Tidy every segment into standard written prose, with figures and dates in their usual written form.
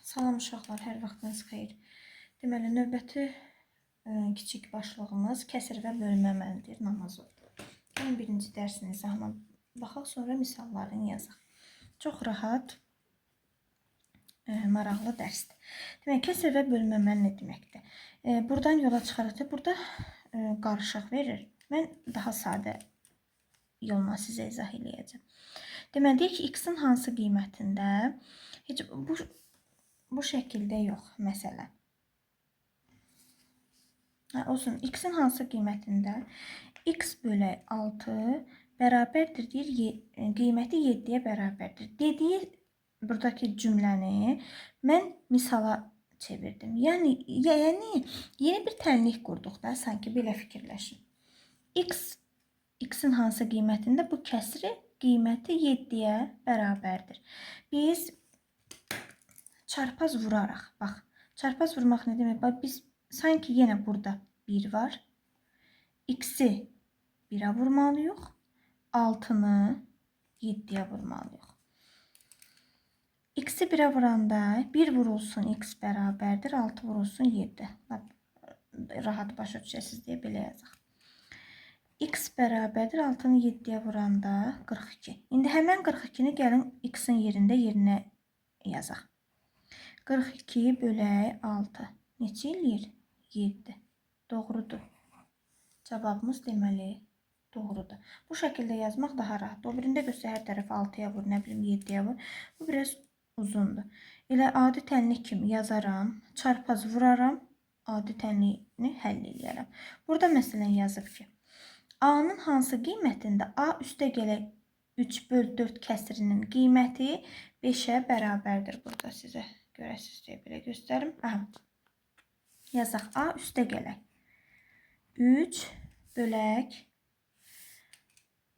Salam uşaqlar, hər vaxtınız xeyir. Deməli, növbəti kiçik başlığımız kəsir və bölmə əməlidir, namazı. Gəlin birinci dərsin izahına baxaq, sonra misallarını yazaq. Çox rahat, maraqlı dərsdir. Deməli, kəsir və bölmə əməli nə deməkdir? Buradan yola çıxaraq da burada qarışıq verir. Mən daha sadə yolla sizə izah eləyəcəm. Deməli, deyək ki, x-in hansı qiymətində heç bu şəkildə yox, məsələn. Olsun, x-in hansı qiymətində x bölək 6 bərabərdir deyir, qiyməti 7-yə bərabərdir. Dediyi buradakı cümləni mən misala çevirdim. Yəni yeni bir tənlik qurduq da, sanki belə fikirləşin. X-in hansı qiymətində bu kəsri qiyməti 7-yə bərabərdir. Biz çarpaz vuraraq, bax, çarpaz vurmaq nə demək? Bax, biz sanki yenə burada 1 var. X-i 1-ə vurmalıyıq. 6-nı 7-yə vurmalıyıq. X-i 1-ə vuranda 1 vurulsun x bərabərdir, 6 vurulsun 7. Rahat başa düşəsiz deyə belə yazaq. X bərabərdir, 6-nı 7-yə vuranda 42. İndi həmən 42-ni gəlin x-in yerinə yazaq. 42 bölək 6. Neçə eləyir? 7. Doğrudur. Cavabımız deməli doğrudur. Bu şəkildə yazmaq daha rahatdır. O birində göstər hər tərəf 6-ya vur, nə bilim 7-yə vur. Bu biraz uzundur. Elə adi tənlik kimi yazaram, çarpaz vuraram, adi tənliyini həll eləyərəm. Burada məsələn yazıb ki, A-nın hansı qiymətində A üstə gələk 3 böl 4 kəsirinin qiyməti 5-ə bərabərdir. Burada sizə görəsiz deyə belə göstərim. Yazaq A üstə gələk 3 bölək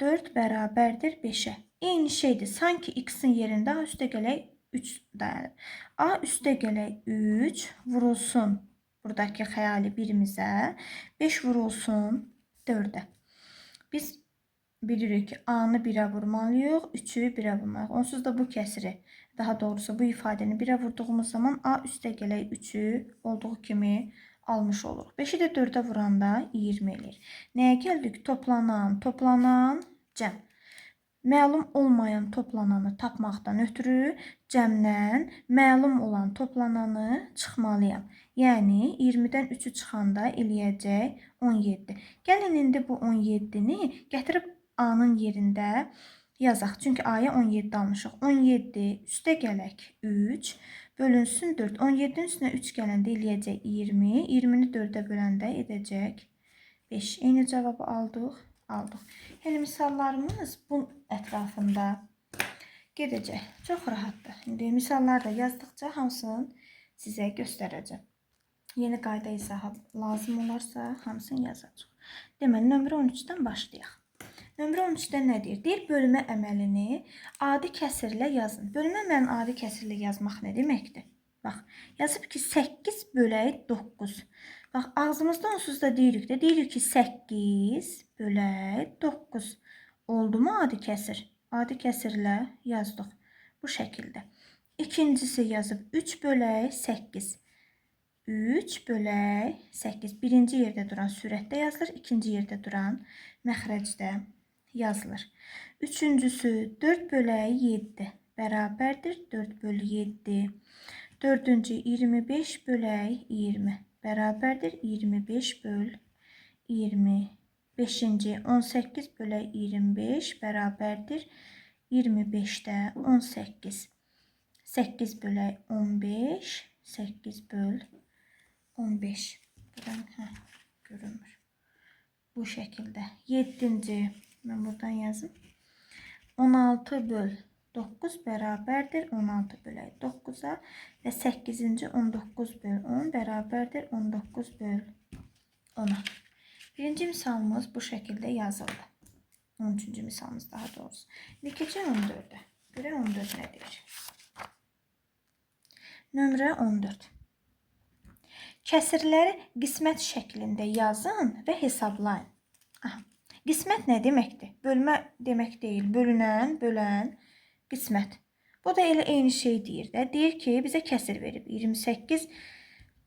4 bərabərdir 5-ə. Eyni şeydir. Sanki x-in yerində A üstə gələk 3 dayanır. A üstə gələk 3 vurulsun buradakı xəyali birimizə, 5 vurulsun 4-ə. Biz bilirik ki, A-nı 1-ə vurmalıyıq, 3-ü 1-ə vurmalıyıq. Onsuz da bu kəsiri, daha doğrusu bu ifadəni 1-ə vurduğumuz zaman A üstə gələk 3-ü olduğu kimi almış oluruq. 5-i də 4-ə vuranda 20 eləyir. Nəyə gəldik? Toplanan cəm. Məlum olmayan toplananı tapmaqdan ötürü cəmdən məlum olan toplananı çıxmalıyam. Yəni 20-dən 3-ü çıxanda eləyəcək 17. Gəlin indi bu 17-ni gətirib A-nın yerində yazaq. Çünki A-ya 17 almışıq. 17 üstə gələk 3 bölünsün 4. 17-nin üstünə 3 gələndə eləyəcək 20. 20-ni 4-ə böləndə edəcək 5. Eyni cavabı aldıq. Yəni misallarımız bu ətrafında gedəcək. Çox rahatdır. İndi misalları da yazdıqca hamısını sizə göstərəcəm. Yeni qayda izahı lazım olarsa hamısını yazacaq. Deməli, nömrə 13-dən başlayaq. Nömrə 13-də nə deyir? Deyir, bölmə əməlini adi kəsirlə yazın. Bölmə əməlini adi kəsirlə yazmaq nə deməkdir? Bax, yazıb ki, 8 bölək 9. Bax, ağzımızda onsuz da deyirik də. Deyirik ki, 8 bölək 9. Oldu mu adi kəsir? Adi kəsirlə yazdıq. Bu şəkildə. İkincisi yazıb 3 bölək 8. 3 bölək 8. Birinci yerdə duran sürətdə yazılır. İkinci yerdə duran məxrəcdə yazılır. Üçüncüsü 4 bölək 7 bərabərdir. 4 bölü 7. Dördüncü 25 bölək 20 bərabərdir. 25 böl 20. Beşinci 18 bölək 25 bərabərdir. 25-də 18. 8 bölək 15. 8 böl 15. Buradan görünmür. Bu şəkildə. 7-ci mən buradan yazım. 16 böl 9 bərabərdir 16 bölək 9-a və 8-ci 19 böl 10 bərabərdir 19 böl 10-a. Birinci misalımız bu şəkildə yazıldı. 13-cü misalımız daha doğrusu. İndi keçək 14-ə. Görək 14 nə deyir? Nömrə 14. Kəsirləri qismət şəklində yazın və hesablayın. Qismət nə deməkdir? Bölmə demək deyil. Bölünən, bölən, qismət. Bu da elə eyni şey deyir də. Deyir ki, bizə kəsir verib 28.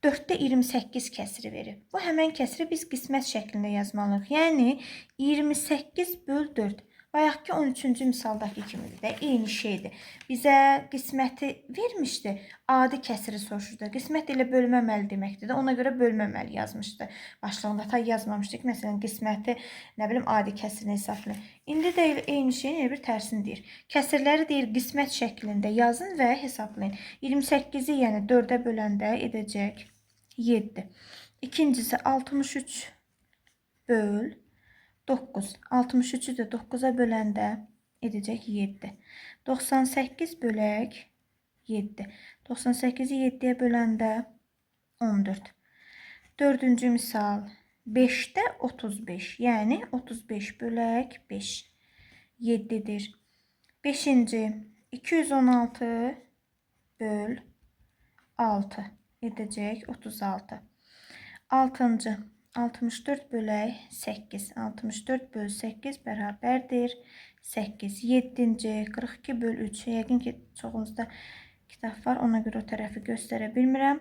4-də 28 kəsiri verib. Bu həmən kəsiri biz qismət şəklində yazmalıyıq. Yəni 28 böl 4. Bayaqki 13-cü misaldakı kimidir də, eyni şeydir. Bizə qisməti vermişdi, adi kəsiri soruşurdu. Qismət ilə bölməməli deməkdir də, ona görə bölməməli yazmışdı. Başlığında ta yazmamışdıq. Məsələn, qisməti, nə bilim, adi kəsirini hesablayın. İndi də eyni şeyin elə bir tərsini deyir. Kəsirləri deyir qismət şəklində yazın və hesablayın. 28-i yəni 4-ə böləndə edəcək 7. İkincisi 63 böl 9. 63'ü də 9'a böləndə edəcək 7. 98 bölək 7. 98'i 7'ye böləndə 14. Dördüncü misal 5'də 35. Yəni 35 bölək 5. 7'dir. Beşinci 216 böl 6 edəcək 36. Altıncı 64 bölək 8. 64 böl 8 bərabərdir 8. 7-ci 42 böl 3. Yəqin ki, çoxunuzda kitab var. Ona görə o tərəfi göstərə bilmirəm.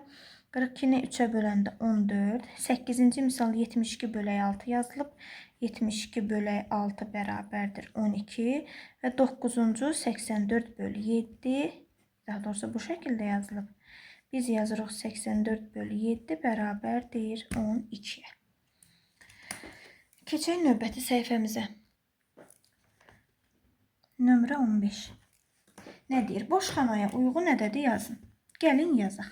42-ni 3-ə böləndə 14. 8-ci misal 72 bölək 6 yazılıb. 72 bölək 6 bərabərdir 12. Və 9-cu 84 böl 7. Daha doğrusu bu şəkildə yazılıb. Biz yazırıq 84 böl 7 bərabərdir 12-yə. Keçək növbəti səhifəmizə. Nömrə 15. Nə deyir? Boş xanaya uyğun ədədi yazın. Gəlin yazaq.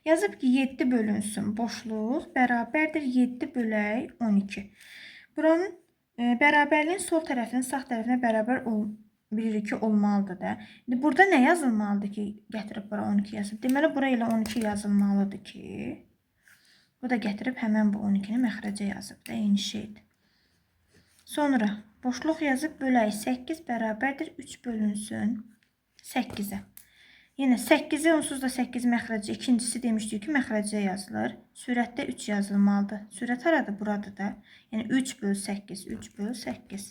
Yazıb ki, 7 bölünsün boşluq bərabərdir 7 bölək 12. Buranın bərabərliyin sol tərəfinin sağ tərəfinə bərabər bilirik ki, olmalıdır da. İndi burada nə yazılmalıdır ki, gətirib bura 12 yazıb? Deməli, bura ilə 12 yazılmalıdır ki, bu da gətirib həmən bu 12-ni məxrəcə yazıb da, eyni şeydir. Sonra boşluq yazıb bölək 8 bərabərdir 3 bölünsün 8-ə. Yəni 8-i onsuz da 8 məxrəcə, ikincisi demişdik ki, məxrəcə yazılır. Sürətdə 3 yazılmalıdır. Sürət haradır? Buradır da. Yəni 3 böl 8, 3 böl 8.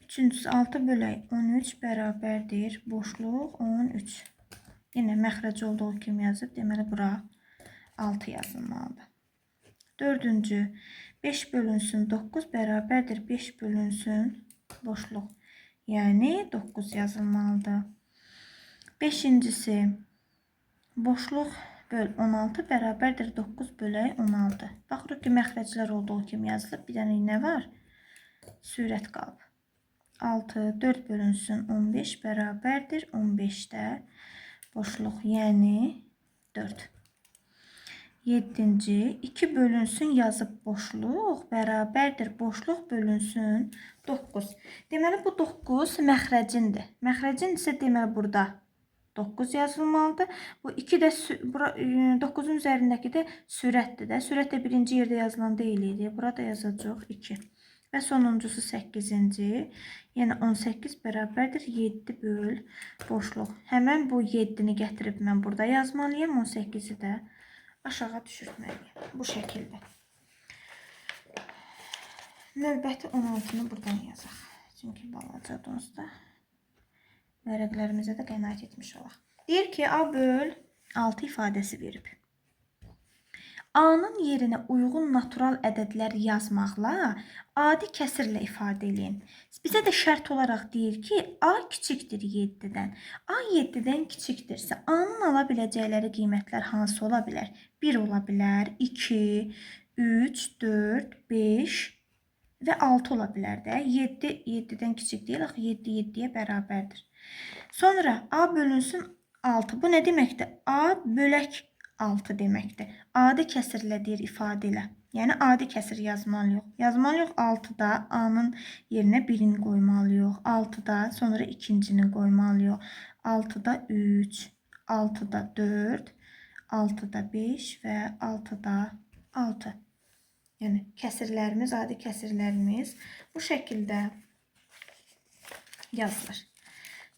Üçüncüsü 6 bölək 13 bərabərdir boşluq 13. Yenə məxrəc olduğu kimi yazıb, deməli bura 6 yazılmalıdır. Dördüncü 5 bölünsün 9 bərabərdir 5 bölünsün boşluq. Yəni 9 yazılmalıdır. Beşincisi boşluq böl 16 bərabərdir 9 bölək 16. Baxırıq ki, məxrəclər olduğu kimi yazılıb. Bir dənə nə var? Sürət qalıb. 6, 4 bölünsün 15 bərabərdir 15-də boşluq, yəni 4. 7-ci 2 bölünsün yazıb boşluq bərabərdir boşluq bölünsün 9. Deməli bu 9 məxrəcindir. Məxrəcin isə deməli burada 9 yazılmalıdır. Bu 2 də 9-un üzərindəki də sürətdir də. Sürət də birinci yerdə yazılan deyil idi. Burada yazacaq 2. Və sonuncusu 8-ci. Yəni 18 bərabərdir 7 böl boşluq. Həmən bu 7-ni gətirib mən burada yazmalıyım. 18-i də aşağı düşürtməliyim. Bu şəkildə. Növbəti 16-nı buradan yazaq. Çünki balaca dostlar. Vərəqlərimizə də qənaət etmiş olaq. Deyir ki, A böl 6 ifadəsi verib. A-nın yerinə uyğun natural ədədlər yazmaqla adi kəsirlə ifadə edin. Bizə də şərt olaraq deyir ki, A kiçikdir 7-dən. A 7-dən kiçikdirsə, A-nın ala biləcəkləri qiymətlər hansı ola bilər? 1 ola bilər, 2, 3, 4, 5 və 6 ola bilər də. 7 7-dən kiçik deyil, axı 7 7-yə bərabərdir. Sonra A bölünsün 6. Bu nə deməkdir? A bölək 6 deməkdir. Adi kəsirlə deyir ifadə ilə. Yəni adi kəsir yazmalıyıq. Yazmalıyıq 6-da A-nın yerinə 1-ini qoymalıyıq. 6-da sonra ikincini qoymalıyıq. 6-da 3, 6-da 4, 6-da 5 və 6-da 6. Yəni kəsirlərimiz, adi kəsirlərimiz bu şəkildə yazılır.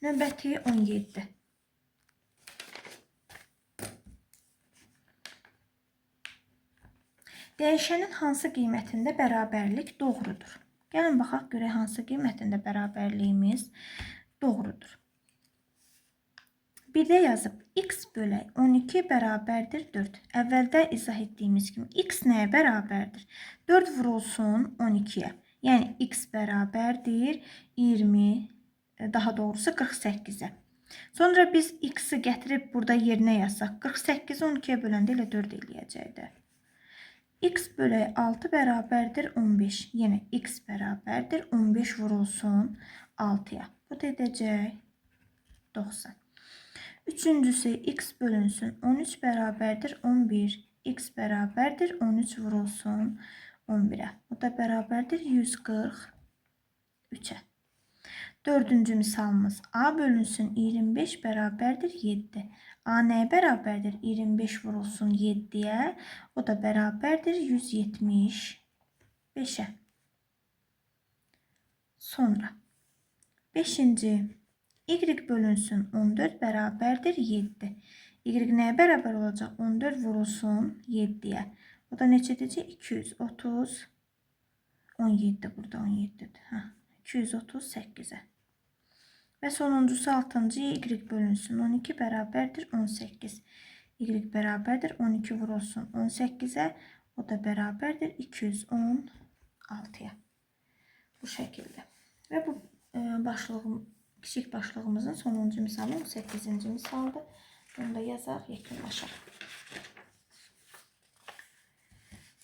Növbəti 17. Dəyişənin hansı qiymətində bərabərlik doğrudur? Gəlin baxaq görək hansı qiymətində bərabərliyimiz doğrudur. Bir de yazıb x bölək 12 bərabərdir 4. Əvvəldə izah etdiyimiz kimi x nəyə bərabərdir? 4 vurulsun 12-yə. Yəni x bərabərdir 20, daha doğrusu 48-ə. Sonra biz x-i gətirib burada yerinə yazsaq, 48-i 12-yə böləndə elə 4 eləyəcəkdir. X bölək 6 bərabərdir 15. Yəni x bərabərdir 15 vurulsun 6-ya. Bu da edəcək 90. Üçüncüsü x bölünsün 13 bərabərdir 11. X bərabərdir 13 vurulsun 11-ə. Bu da bərabərdir 143-ə. Dördüncü misalımız a bölünsün 25 bərabərdir 7. A nəyə bərabərdir? 25 vurulsun 7-yə. O da bərabərdir 175-ə. Sonra 5-ci y bölünsün 14 bərabərdir 7. Y nəyə bərabər olacaq? 14 vurulsun 7-yə. O da neçə edəcək? 230. 17 burada 17-dir. 238-ə. Və sonuncusu 6-cı y bölünsün 12 bərabərdir 18. Y bərabərdir 12 vurulsun 18-ə. O da bərabərdir 216-ya. Bu şəkildə. Və bu kiçik başlığımızın sonuncu misalı 18-ci misaldır. Bunu da yazaq, yekunlaşaq.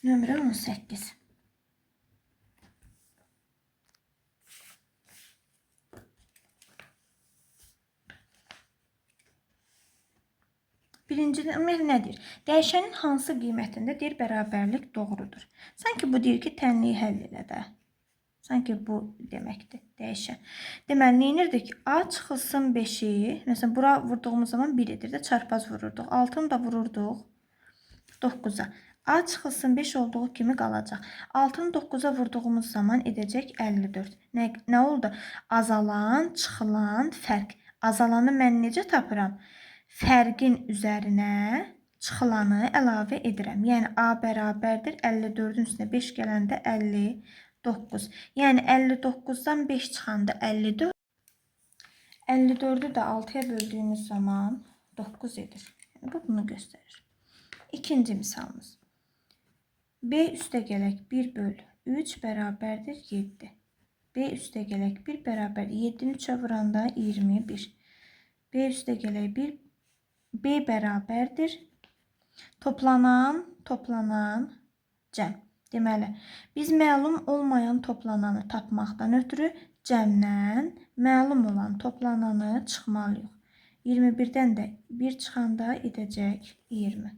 Nömrə 18. Birinci əmr nədir? Dəyişənin hansı qiymətində deyir bərabərlik doğrudur. Sanki bu deyir ki, tənliyi həll elə də. Sanki bu deməkdir, dəyişən. Deməli, neyinirdik ki, a çıxılsın 5-i, məsələn, bura vurduğumuz zaman 1 edir də, çarpaz vururduq. 6-nı da vururduq 9-a. A çıxılsın 5 olduğu kimi qalacaq. 6-nı 9-a vurduğumuz zaman edəcək 54. Nə oldu? Azalan, çıxılan fərq. Azalanı mən necə tapıram? Fərqin üzərinə çıxılanı əlavə edirəm. Yəni, a bərabərdir 54-ün üstünə 5 gələndə 59. Yəni, 59-dan 5 çıxanda 54. 54-ü də 6-ya böldüyümüz zaman 9 edir. Yəni, bu bunu göstərir. İkinci misalımız. B üstəgələk 1 böl 3 bərabərdir 7. B üstəgələk 1 bərabərdir. 7-ni 3-ə vuranda 21. B üstəgələk 1 B bərabərdir toplanan cəm. Deməli, biz məlum olmayan toplananı tapmaqdan ötürü cəmdən məlum olan toplananı çıxmalıyıq. 21-dən də 1 çıxanda edəcək 20.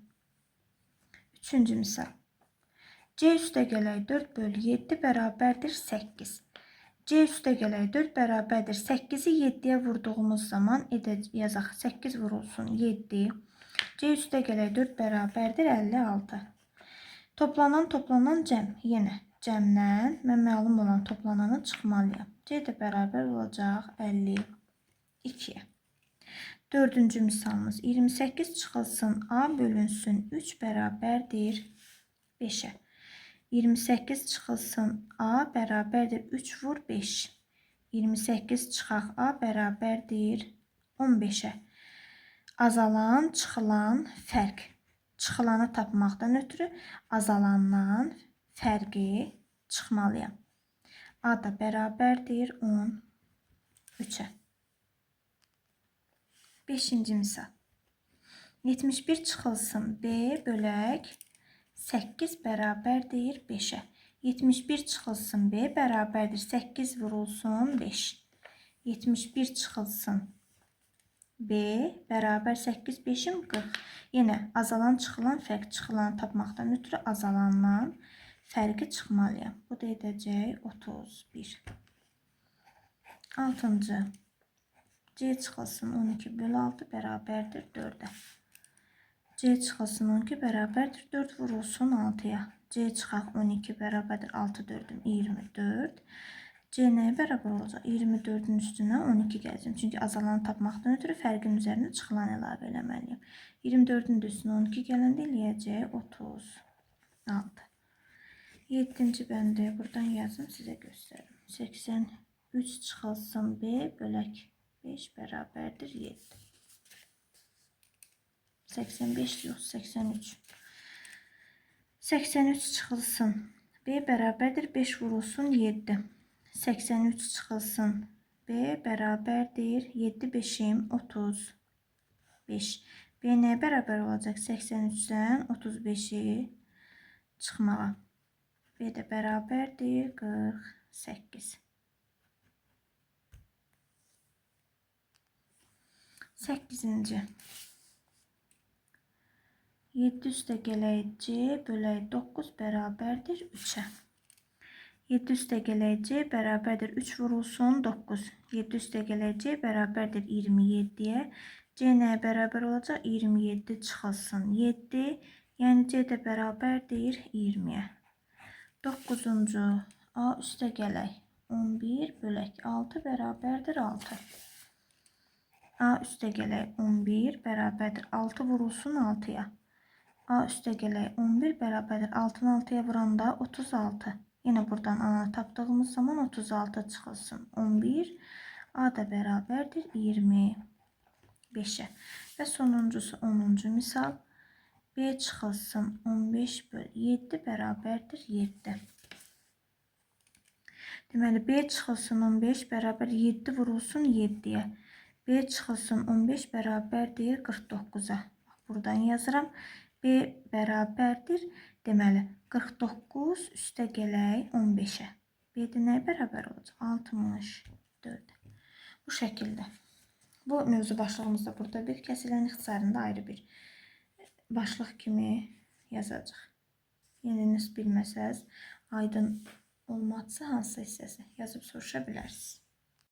Üçüncü misal. C üstəgələk 4 böl 7 bərabərdir 8. C üstəgələk 4 bərabərdir 8-i 7-yə vurduğumuz zaman yazaq 8 vurulsun 7. C üstəgələk 4 bərabərdir 56. Toplanan cəm. Yenə cəmdən mən məlum olan toplananı çıxmalıyam. C də bərabər olacaq 52-yə. Dördüncü misalımız 28 çıxılsın A bölünsün 3 bərabərdir 5-ə. 28 çıxılsın A bərabərdir 3 vur 5. 28 çıxaq A bərabərdir 15-ə. Azalan, çıxılan fərq. Çıxılanı tapmaqdan ötürü azalandan fərqi çıxmalıyam. A da bərabərdir 13-ə. 5-ci misal. 71 çıxılsın B bölək 8 bərabərdir 5-ə. 71 çıxılsın B bərabərdir 8 vurulsun 5. 71 çıxılsın B bərabər 8, 5-im 40. Yenə azalan, çıxılan fərq. Çıxılanı tapmaqdan ötürü azalandan fərqi çıxmalıyam. Bu da edəcək 31. 6-cı. C çıxılsın 12 böl 6 bərabərdir 4-ə. C çıxılsın 12 bərabərdir 4 vurulsun 6-ya. C çıxaq 12 bərabərdir 6 4-üm 24. C nəyə bərabər olacaq? 24-ün üstünə 12 gələcəm. Çünki azalanı tapmaqdan ötürü fərqin üzərinə çıxılan əlavə eləməliyim. 24-ün üstünə 12 gələndə eləyəcək 36. 7-ci bəndi buradan yazım, sizə göstərim. 83 çıxılsın B bölək 5 bərabərdir 7. 85 yox, 83. 83 çıxılsın. B bərabərdir 5 vurulsun 7. 83 çıxılsın. B bərabərdir 7 5'im 35. B nəyə bərabər olacaq? 83'dən 35'i çıxmağa. B də bərabərdir 48. 8-ci. 7 üstə gələk C bölək 9 bərabərdir 3'ə. 7 üstə gələk C bərabərdir 3 vurulsun 9. 7 üstə gələk C bərabərdir 27'yə. C nəyə bərabər olacaq? 27 çıxılsın 7. Yəni C də bərabərdir 20'yə. 9-cu. A üstə gələk 11 bölək 6 bərabərdir 6. A üstə gələk 11 bərabərdir 6 vurulsun 6'ya. A üstə gələk 11 bərabərdir 6'nı 6'ya vuranda 36. Yine buradan A tapdığımız zaman 36 çıxılsın 11. A da bərabərdir 25'ə. Və sonuncusu 10-cu misal. B çıxılsın 15 böl 7 bərabərdir 7. Deməli B çıxılsın 15 bərabər 7 vurulsun 7'yə. B çıxılsın 15 bərabərdir 49'a. Buradan yazıram. B bərabərdir. Deməli 49 üstə gələk 15'ə. B də nəyə bərabər olacaq? 64. Bu şəkildə. Bu mövzu başlığımızda burada bir, kəsilən ixtisarında ayrı bir başlıq kimi yazacaq. Yeniniz bilməsəz, aydın olmazsa hansı hissəsi yazıb soruşa bilərsiniz.